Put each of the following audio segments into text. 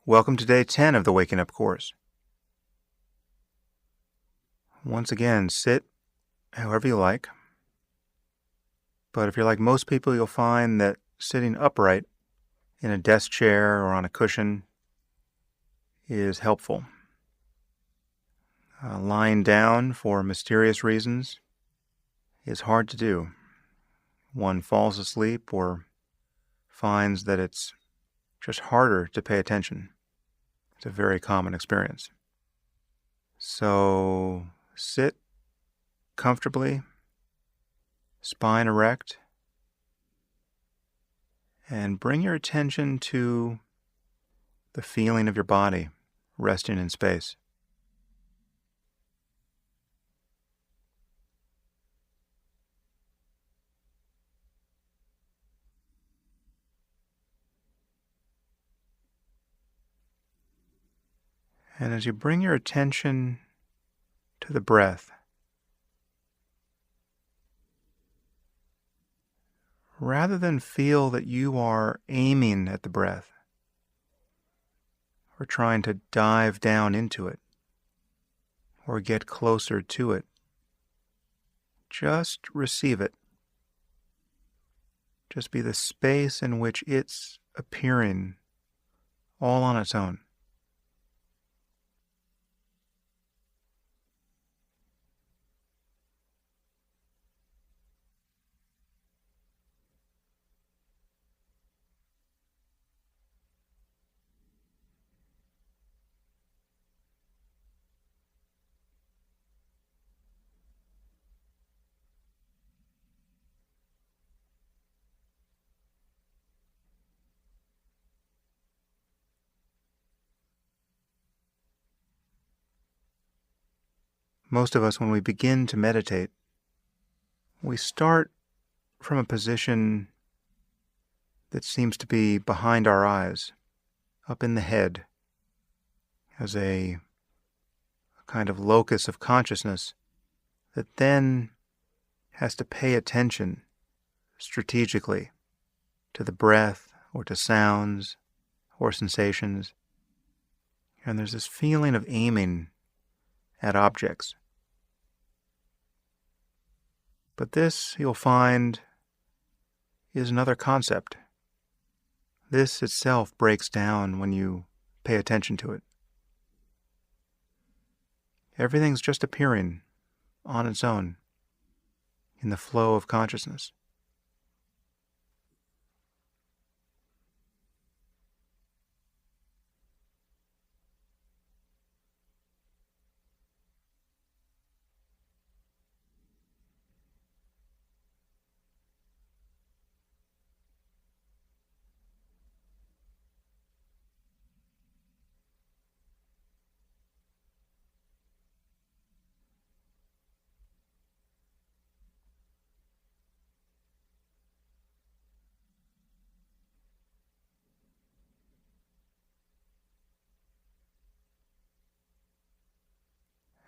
Welcome to day 10 of the Waking Up course. Once again, sit however you like. But if you're like most people, you'll find that sitting upright in a desk chair or on a cushion is helpful. Lying down for mysterious reasons is hard to do. One falls asleep or finds that it's just harder to pay attention. It's a very common experience. So sit comfortably, spine erect, and bring your attention to the feeling of your body resting in space. And as you bring your attention to the breath, rather than feel that you are aiming at the breath or trying to dive down into it or get closer to it, just receive it. Just be the space in which it's appearing all on its own. Most of us, when we begin to meditate, we start from a position that seems to be behind our eyes, up in the head, as a kind of locus of consciousness that then has to pay attention strategically to the breath or to sounds or sensations. And there's this feeling of aiming at objects. But this, you'll find, is another concept. This itself breaks down when you pay attention to it. Everything's just appearing on its own in the flow of consciousness.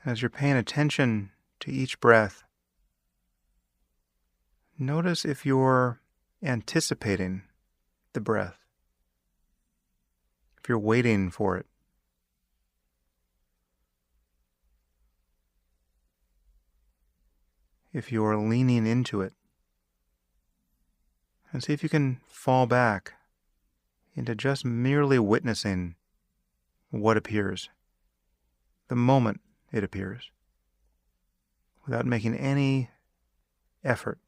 As you're paying attention to each breath, notice if you're anticipating the breath, if you're waiting for it. If you're leaning into it. And see if you can fall back into just merely witnessing what appears, the moment it appears, without making any effort.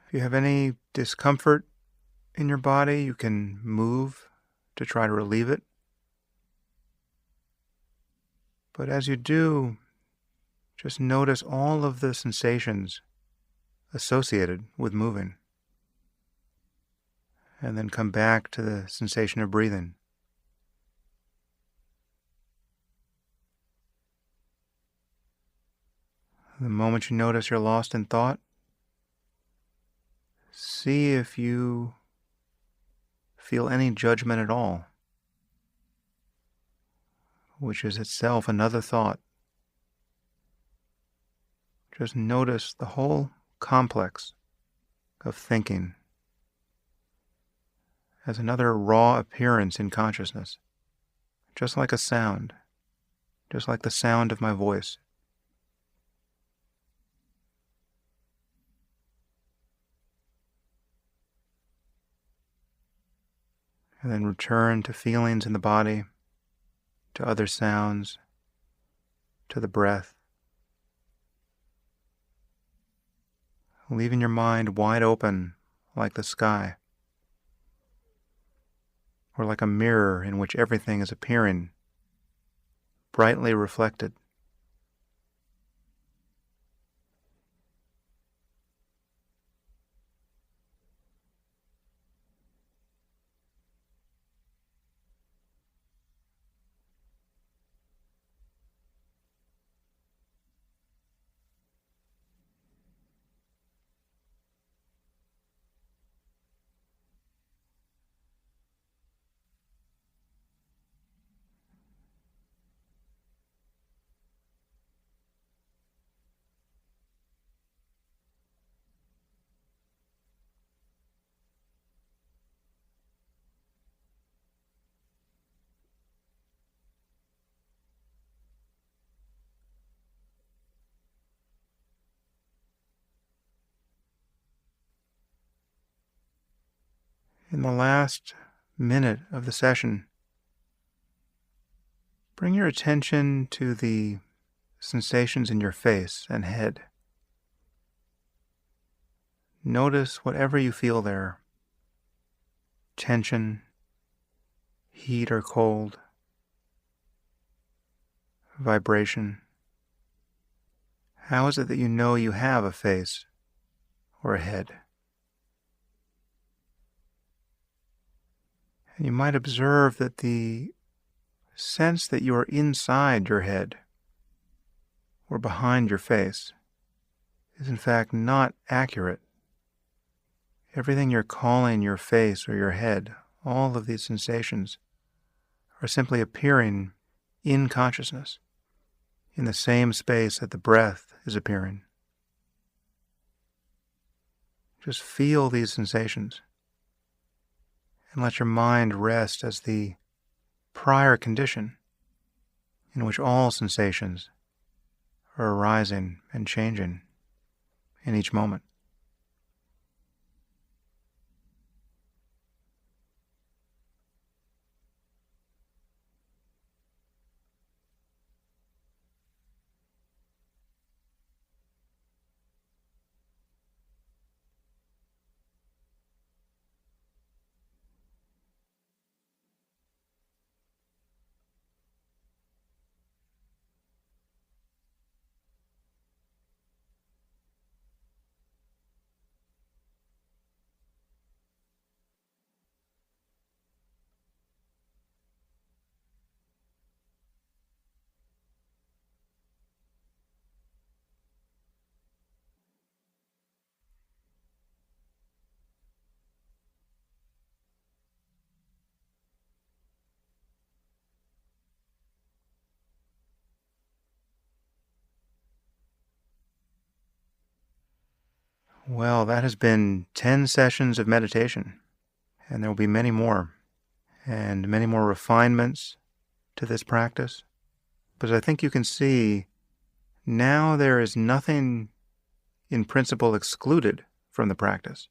If you have any discomfort in your body, you can move to try to relieve it. But as you do, just notice all of the sensations associated with moving. And then come back to the sensation of breathing. The moment you notice you're lost in thought, see if you feel any judgment at all, which is itself another thought. Just notice the whole complex of thinking as another raw appearance in consciousness, just like a sound, just like the sound of my voice. And then return to feelings in the body, to other sounds, to the breath. Leaving your mind wide open like the sky, or like a mirror in which everything is appearing, brightly reflected. In the last minute of the session, bring your attention to the sensations in your face and head. Notice whatever you feel there: tension, heat or cold, vibration. How is it that you know you have a face or a head? And you might observe that the sense that you are inside your head or behind your face is in fact not accurate. Everything you're calling your face or your head, all of these sensations, are simply appearing in consciousness, in the same space that the breath is appearing. Just feel these sensations and let your mind rest as the prior condition in which all sensations are arising and changing in each moment. Well, that has been 10 sessions of meditation, and there will be many more, and many more refinements to this practice. But I think you can see now there is nothing in principle excluded from the practice.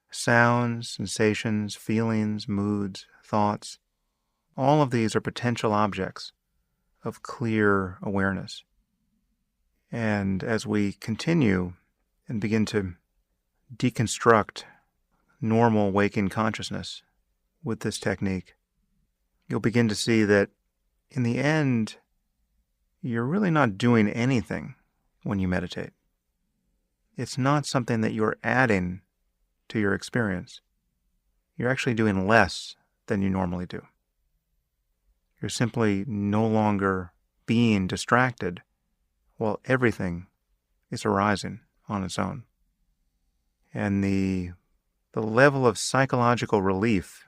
Sounds, sensations, feelings, moods, thoughts, all of these are potential objects of clear awareness. And as we continue and begin to deconstruct normal waking consciousness with this technique, you'll begin to see that in the end, you're really not doing anything when you meditate. It's not something that you're adding to your experience. You're actually doing less than you normally do. You're simply no longer being distracted while everything is arising on its own. And the level of psychological relief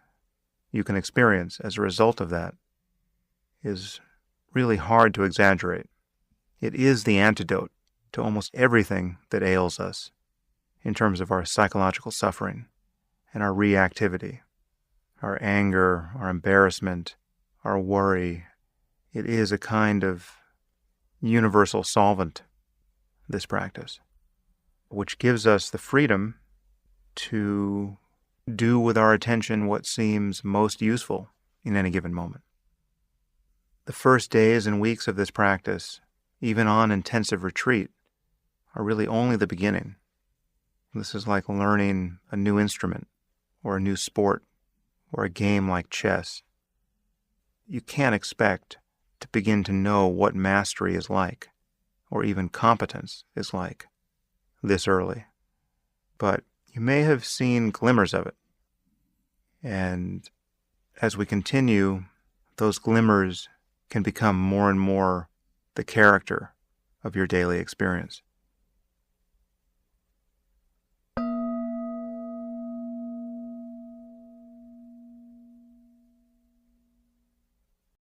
you can experience as a result of that is really hard to exaggerate. It is the antidote to almost everything that ails us in terms of our psychological suffering and our reactivity, our anger, our embarrassment, our worry. It is a kind of universal solvent, this practice, which gives us the freedom to do with our attention what seems most useful in any given moment. The first days and weeks of this practice, even on intensive retreat, are really only the beginning. This is like learning a new instrument or a new sport or a game like chess. You can't expect to begin to know what mastery is like or even competence is like this early. But you may have seen glimmers of it. And as we continue, those glimmers can become more and more the character of your daily experience.